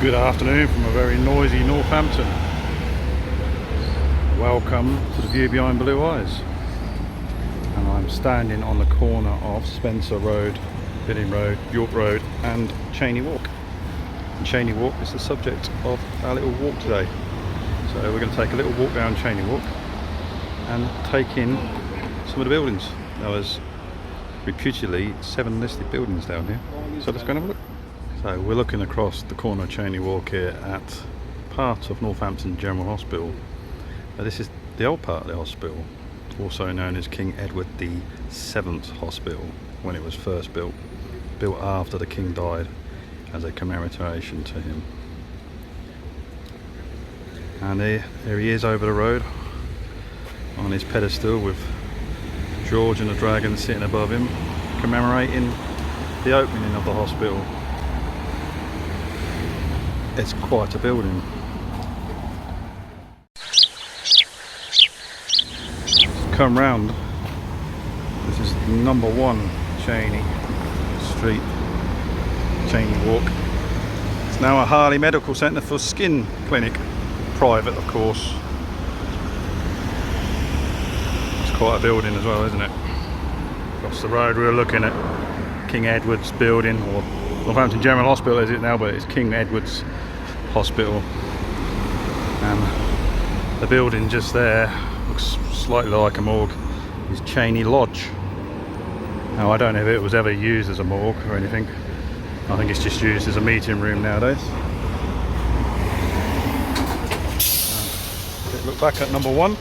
Good afternoon from a very noisy Northampton. Welcome to the view behind Blue Eyes. And I'm standing on the corner of Spencer Road, Billing Road, York Road and Cheyne Walk. And Cheyne Walk is the subject of our little walk today. So we're going to take a little walk down Cheyne Walk and take in some of the buildings. Now there's reputedly 7 listed buildings down here. So let's go and have a look. So we're looking across the corner of Cheyne Walk here at part of Northampton General Hospital. Now this is the old part of the hospital, also known as King Edward VII Hospital when it was first built after the King died as a commemoration to him. And there he is over the road on his pedestal with George and the Dragon sitting above him, commemorating the opening of the hospital. It's quite a building. Come round. This is number 1 Cheyne Street, Cheyne Walk. It's now a Harley Medical Centre for skin clinic, private of course. It's quite a building as well, isn't it? Across the road we're looking at King Edward's building, or Northampton General Hospital is it now, but it's King Edward's Hospital. And the building just there looks slightly like a morgue, is Cheyne Lodge. Now I don't know if it was ever used as a morgue or anything. I think it's just used as a meeting room nowadays. Look back at number 1.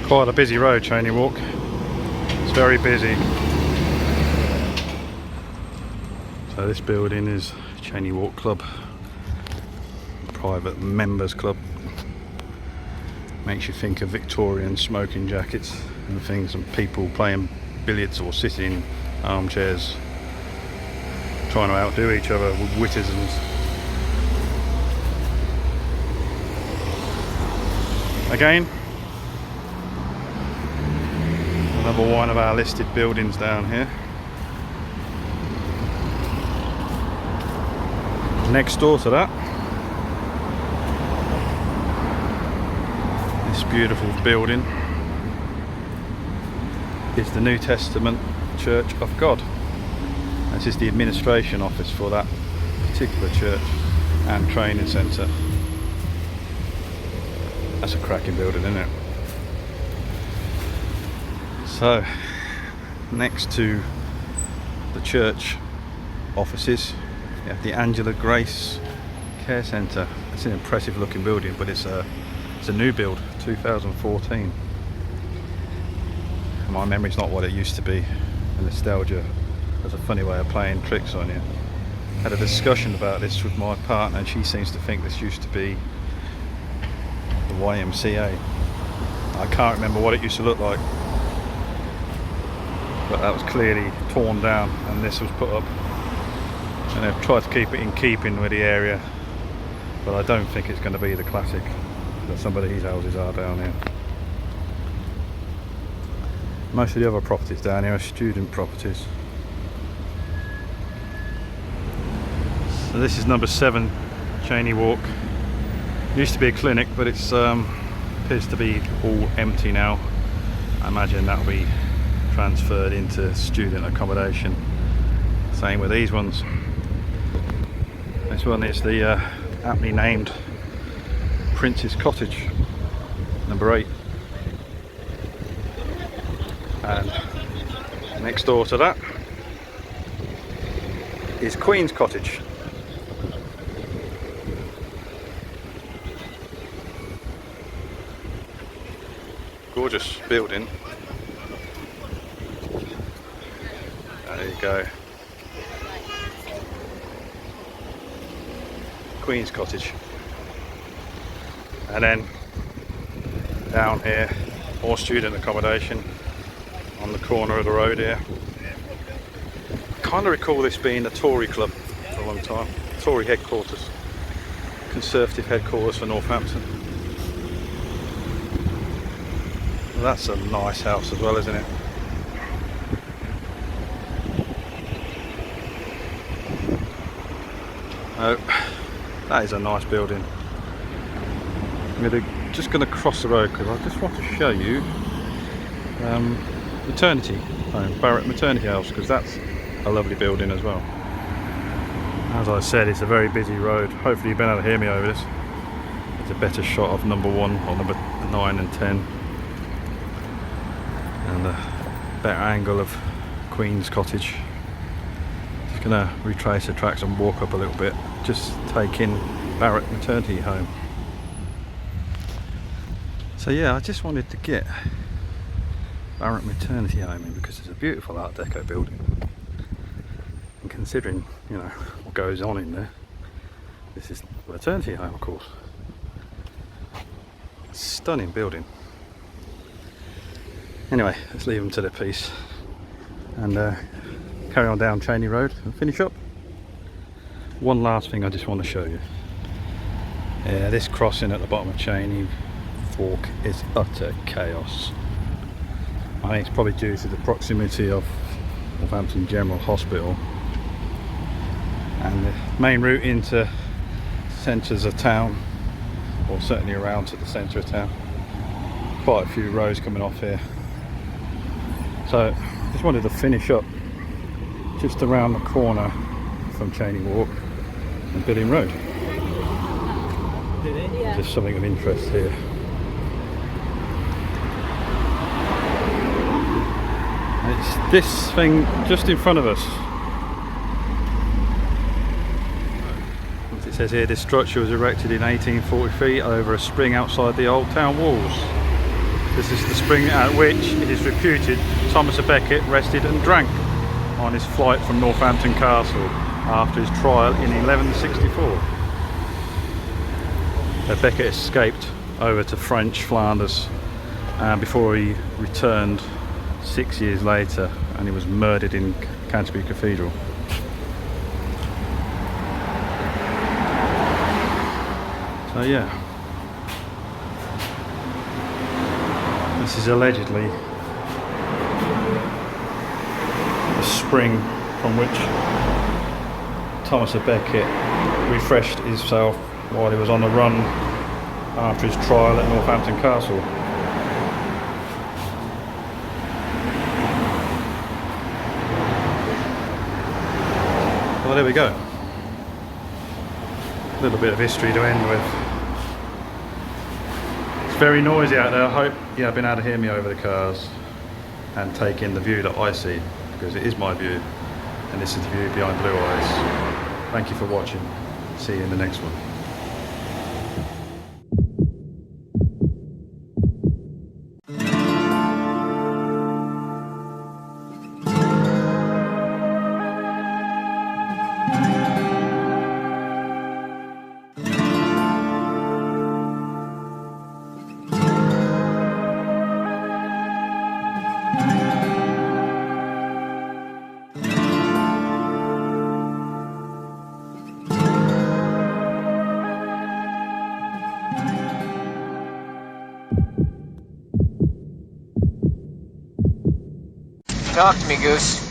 Quite a busy road, Cheyne Walk. It's very busy. So this building is Cheyne Walk Club, private members club. Makes you think of Victorian smoking jackets and things, and people playing billiards or sitting in armchairs trying to outdo each other with witticisms. Again, another one of our listed buildings down here. Next door to that, this beautiful building is the New Testament Church of God. This is the administration office for that particular church and training centre. That's a cracking building, isn't it? So, next to the church offices, you have the Angela Grace Care Centre. It's an impressive looking building, but it's a new build, 2014. My memory's not what it used to be, and nostalgia has a funny way of playing tricks on you. Had a discussion about this with my partner, and she seems to think this used to be the YMCA. I can't remember what it used to look like, but that was clearly torn down and this was put up. And they've tried to keep it in keeping with the area, but I don't think it's going to be the classic that some of these houses are down here. Most of the other properties down here are student properties. So this is number 7 Cheyne Walk. Used to be a clinic, but it's appears to be all empty now. I imagine that'll be transferred into student accommodation. Same with these ones. This one is the aptly named Prince's Cottage, number 8. And next door to that is Queen's Cottage. Gorgeous building. There you go. Queen's Cottage. And then down here, more student accommodation on the corner of the road here. I kind of recall this being the Tory club for a long time. Tory headquarters. Conservative headquarters for Northampton. Well, that's a nice house as well, isn't it? Oh, that is a nice building. I'm just going to cross the road because I just want to show you maternity home, Barratt Maternity House, because that's a lovely building as well. As I said, it's a very busy road. Hopefully you've been able to hear me over this. It's a better shot of number 1 or number 9 and 10, and a better angle of Queen's Cottage. Just going to retrace the tracks and walk up a little bit, just take in Barratt Maternity Home. So yeah, I just wanted to get Barratt Maternity Home in because it's a beautiful Art Deco building, and considering, you know, what goes on in there, this is a maternity home, of course. Stunning building. Anyway, let's leave them to their peace and carry on down Cheyne Road and finish up. One last thing I just want to show you. Yeah, this crossing at the bottom of Cheyne Walk is utter chaos. I think it's probably due to the proximity of Northampton General Hospital and the main route into centres of town, or certainly around to the centre of town. Quite a few roads coming off here. So just wanted to finish up just around the corner from Cheyne Walk and Billing Road. Just something of interest here. It's this thing just in front of us. As it says here, this structure was erected in 1843 over a spring outside the old town walls. This is the spring at which it is reputed Thomas à Becket rested and drank on his flight from Northampton Castle after his trial in 1164. Becket escaped over to French Flanders before he returned 6 years later, and he was murdered in Canterbury Cathedral. So yeah, this is allegedly the spring from which Thomas à Becket refreshed himself while he was on the run after his trial at Northampton Castle. Well, there we go. A little bit of history to end with. It's very noisy out there. I hope you have been able to hear me over the cars and take in the view that I see, because it is my view, and this is the view behind blue eyes. Thank you for watching. See you in the next one. Talk to me, Goose.